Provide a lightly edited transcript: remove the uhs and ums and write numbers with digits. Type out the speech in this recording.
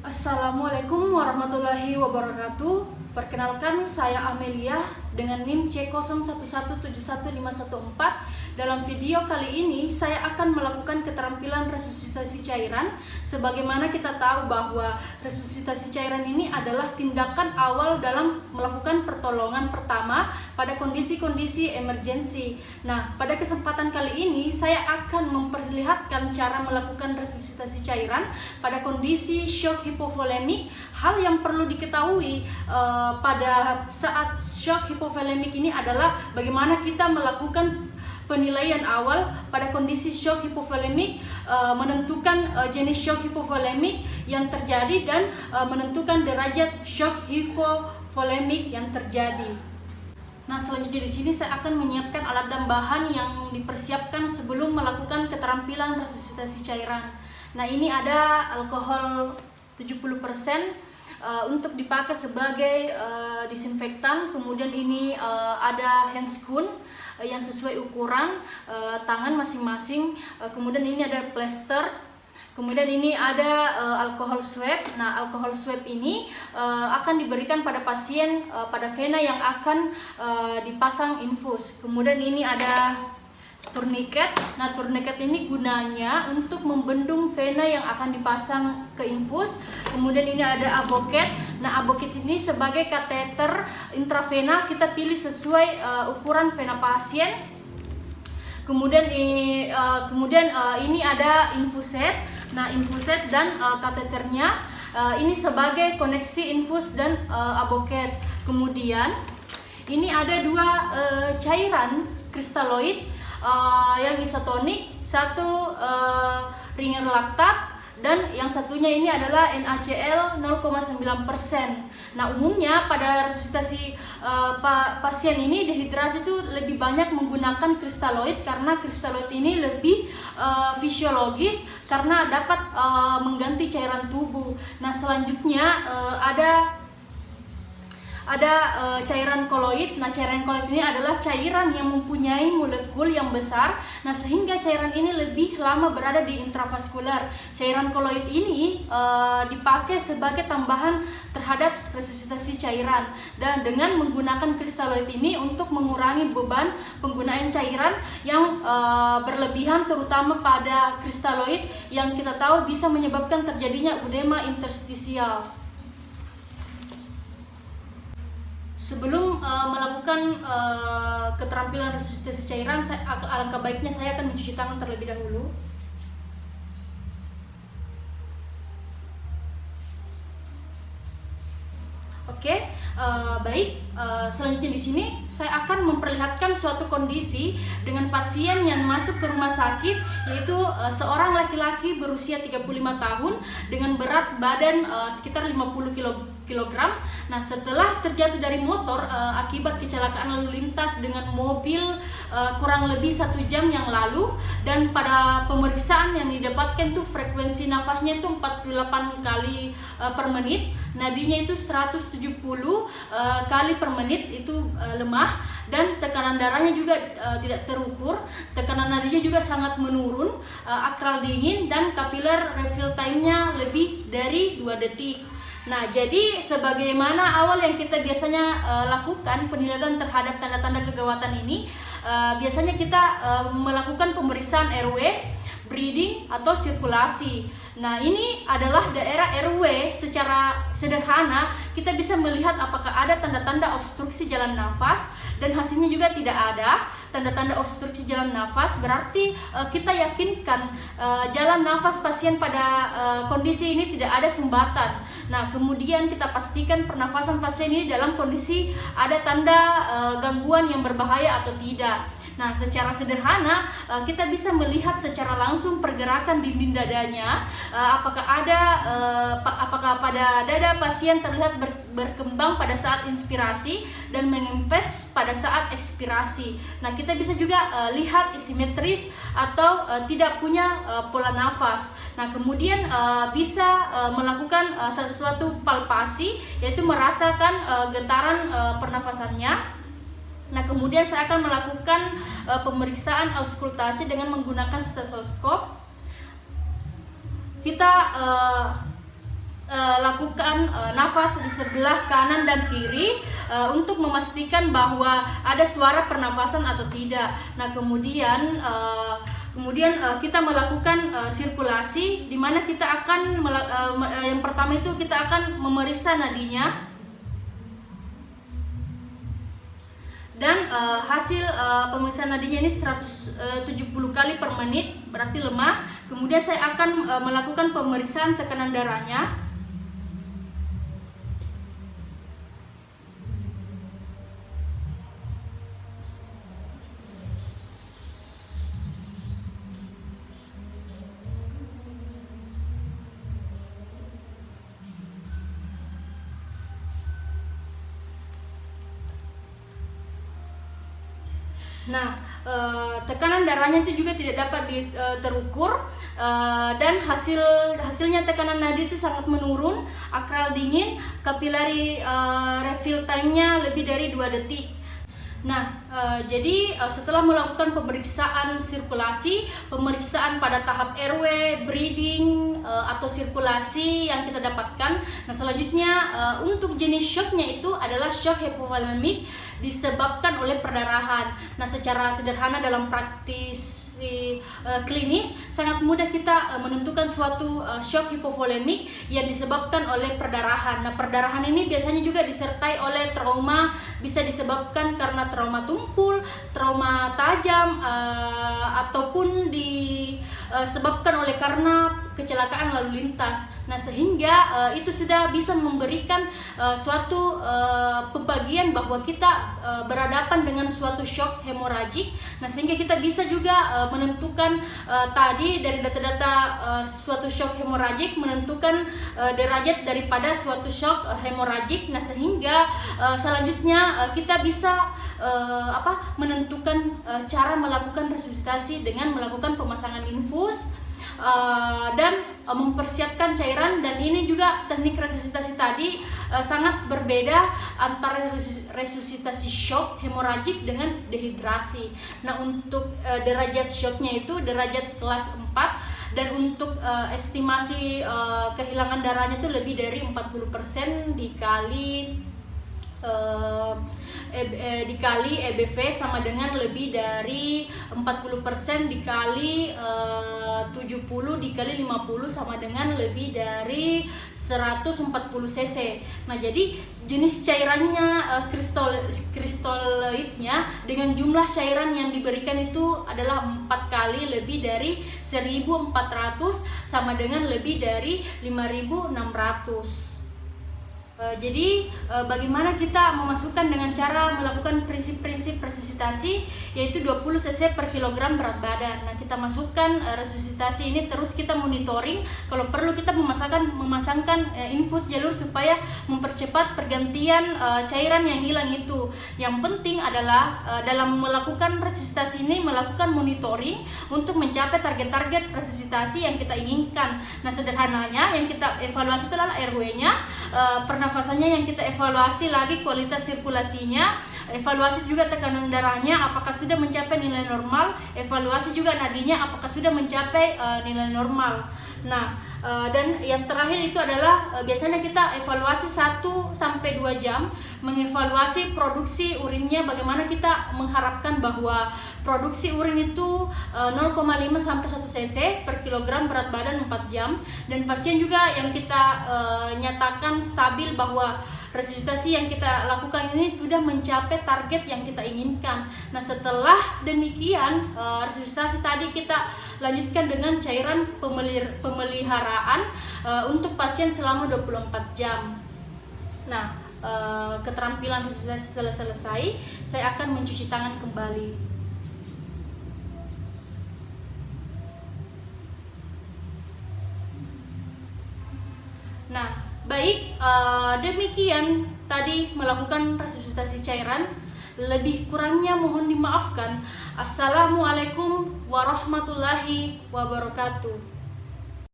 Assalamualaikum warahmatullahi wabarakatuh. Perkenalkan, saya Amelia dengan NIM C01171514. Dalam video kali ini saya akan melakukan keterampilan resusitasi cairan. Sebagaimana kita tahu bahwa resusitasi cairan ini adalah tindakan awal dalam melakukan pertolongan pertama pada kondisi-kondisi emergensi. Nah, pada kesempatan kali ini saya akan memperlihatkan cara melakukan resusitasi cairan pada kondisi shock hipovolemik. Hal yang perlu diketahui pada saat shock hipovolemik ini adalah bagaimana kita melakukan penilaian awal pada kondisi shock hipovolemik, menentukan jenis shock hipovolemik yang terjadi dan menentukan derajat shock hipovolemik yang terjadi. Nah, selanjutnya di sini saya akan menyiapkan alat dan bahan yang dipersiapkan sebelum melakukan keterampilan resusitasi cairan. Nah, ini ada alkohol 70% untuk dipakai sebagai disinfektan. Kemudian ini ada handscoon yang sesuai ukuran tangan masing-masing. Kemudian ini ada plester. Kemudian ini ada alkohol swab. Nah, alkohol swab ini akan diberikan pada pasien pada vena yang akan dipasang infus. Kemudian ini ada turniket. Nah, turniket ini gunanya untuk membendung vena yang akan dipasang ke infus. Kemudian ini ada aboket. Nah, aboket ini sebagai kateter intravena, kita pilih sesuai ukuran vena pasien. Kemudian ini ada infuset. Nah, infuset dan kateternya ini sebagai koneksi infus dan aboket. Kemudian ini ada dua cairan kristaloid yang isotonik, satu ringer laktat dan yang satunya ini adalah NaCl 0,9%. Nah, umumnya pada resusitasi pasien ini dehidrasi itu lebih banyak menggunakan kristaloid karena kristaloid ini lebih fisiologis karena dapat mengganti cairan tubuh. Nah, selanjutnya ada cairan koloid. Nah, cairan koloid ini adalah cairan yang mempunyai molekul yang besar. Nah, sehingga cairan ini lebih lama berada di intravaskular. Cairan koloid ini dipakai sebagai tambahan terhadap resusitasi cairan, dan dengan menggunakan kristaloid ini untuk mengurangi beban penggunaan cairan yang berlebihan, terutama pada kristaloid yang kita tahu bisa menyebabkan terjadinya edema interstisial. Sebelum melakukan keterampilan resusitasi cairan, alangkah baiknya saya akan mencuci tangan terlebih dahulu. Oke, baik. Selanjutnya di sini saya akan memperlihatkan suatu kondisi dengan pasien yang masuk ke rumah sakit, yaitu seorang laki-laki berusia 35 tahun dengan berat badan sekitar 50 kg. Nah, setelah terjatuh dari motor akibat kecelakaan lalu lintas dengan mobil kurang lebih 1 jam yang lalu, dan pada pemeriksaan yang didapatkan tuh frekuensi nafasnya itu 48 kali per menit, nadinya itu 170 kali per menit, itu lemah, dan tekanan darahnya juga tidak terukur, tekanan nadinya juga sangat menurun, akral dingin, dan kapiler refill time-nya lebih dari 2 detik. Nah, jadi sebagaimana awal yang kita biasanya lakukan penilaian terhadap tanda-tanda kegawatan ini, biasanya kita melakukan pemeriksaan RW, breathing, atau sirkulasi. Nah, ini adalah daerah RW. Secara sederhana kita bisa melihat apakah ada tanda-tanda obstruksi jalan nafas, dan hasilnya juga tidak ada tanda-tanda obstruksi jalan nafas. Berarti kita yakinkan jalan nafas pasien pada kondisi ini tidak ada sumbatan. Nah, kemudian kita pastikan pernafasan pasien ini dalam kondisi ada tanda gangguan yang berbahaya atau tidak. Nah, secara sederhana kita bisa melihat secara langsung pergerakan dinding dadanya, apakah pada dada pasien terlihat berkembang pada saat inspirasi dan mengempes pada saat ekspirasi. Nah, kita bisa juga lihat simetris atau tidak punya pola nafas. Nah, kemudian bisa melakukan sesuatu palpasi, yaitu merasakan getaran pernafasannya. Nah, kemudian saya akan melakukan pemeriksaan auskultasi dengan menggunakan stetoskop. Kita lakukan nafas di sebelah kanan dan kiri untuk memastikan bahwa ada suara pernafasan atau tidak. Nah, kemudian kita melakukan sirkulasi, di mana kita akan yang pertama itu kita akan memeriksa nadinya, dan hasil pemeriksaan nadinya ini 170 kali per menit, berarti lemah. Kemudian saya akan melakukan pemeriksaan tekanan darahnya. Nah, tekanan darahnya itu juga tidak dapat terukur, dan hasilnya tekanan nadi itu sangat menurun, akral dingin, kapilari refill time-nya lebih dari 2 detik. Nah, jadi setelah melakukan pemeriksaan sirkulasi, pemeriksaan pada tahap RW, breathing, atau sirkulasi yang kita dapatkan, nah selanjutnya untuk jenis shocknya itu adalah shock hipovolemik disebabkan oleh perdarahan. Nah, secara sederhana dalam praktis klinis sangat mudah kita menentukan suatu shock hipovolemik yang disebabkan oleh perdarahan. Nah, perdarahan ini biasanya juga disertai oleh trauma, bisa disebabkan karena trauma tumpul, trauma tajam, ataupun disebabkan oleh karena kecelakaan lalu lintas. Nah, sehingga itu sudah bisa memberikan suatu pembagian bahwa kita berhadapan dengan suatu shock hemoragik. Nah, sehingga kita bisa juga menentukan tadi dari data-data suatu shock hemoragik, menentukan derajat daripada suatu shock hemoragik. Nah, sehingga selanjutnya kita bisa menentukan cara melakukan resusitasi dengan melakukan pemasangan infus dan mempersiapkan cairan. Dan ini juga teknik resusitasi tadi sangat berbeda antara resusitasi shock hemoragik dengan dehidrasi. Nah, untuk derajat shocknya itu derajat kelas 4, dan untuk estimasi kehilangan darahnya itu lebih dari 40% dikali EBV sama dengan lebih dari 40% dikali 70 dikali 50 sama dengan lebih dari 140 cc. Nah, jadi jenis cairannya kristaloidnya dengan jumlah cairan yang diberikan itu adalah 4 kali lebih dari 1400 sama dengan lebih dari 5600. Jadi bagaimana kita memasukkan dengan cara melakukan prinsip-prinsip resusitasi, yaitu 20 cc per kilogram berat badan. Nah, kita masukkan resusitasi ini, terus kita monitoring. Kalau perlu kita memasangkan infus jalur supaya mempercepat pergantian cairan yang hilang itu. Yang penting adalah dalam melakukan resusitasi ini melakukan monitoring untuk mencapai target-target resusitasi yang kita inginkan. Nah, sederhananya yang kita evaluasi itu adalah RW-nya, pernafasannya yang kita evaluasi, lagi kualitas sirkulasinya, evaluasi juga tekanan darahnya apakah sudah mencapai nilai normal, evaluasi juga nadinya apakah sudah mencapai nilai normal. Nah, dan yang terakhir itu adalah biasanya kita evaluasi 1-2 jam, mengevaluasi produksi urinnya, bagaimana kita mengharapkan bahwa produksi urin itu 0,5 sampai 1 cc per kilogram berat badan 4 jam, dan pasien juga yang kita nyatakan stabil bahwa resusitasi yang kita lakukan ini sudah mencapai target yang kita inginkan. Nah, setelah demikian resusitasi tadi kita lanjutkan dengan cairan pemeliharaan untuk pasien selama 24 jam. Nah, keterampilan resusitasi selesai, saya akan mencuci tangan kembali. Nah, baik, demikian tadi melakukan resusitasi cairan. Lebih kurangnya mohon dimaafkan. Assalamualaikum warahmatullahi wabarakatuh.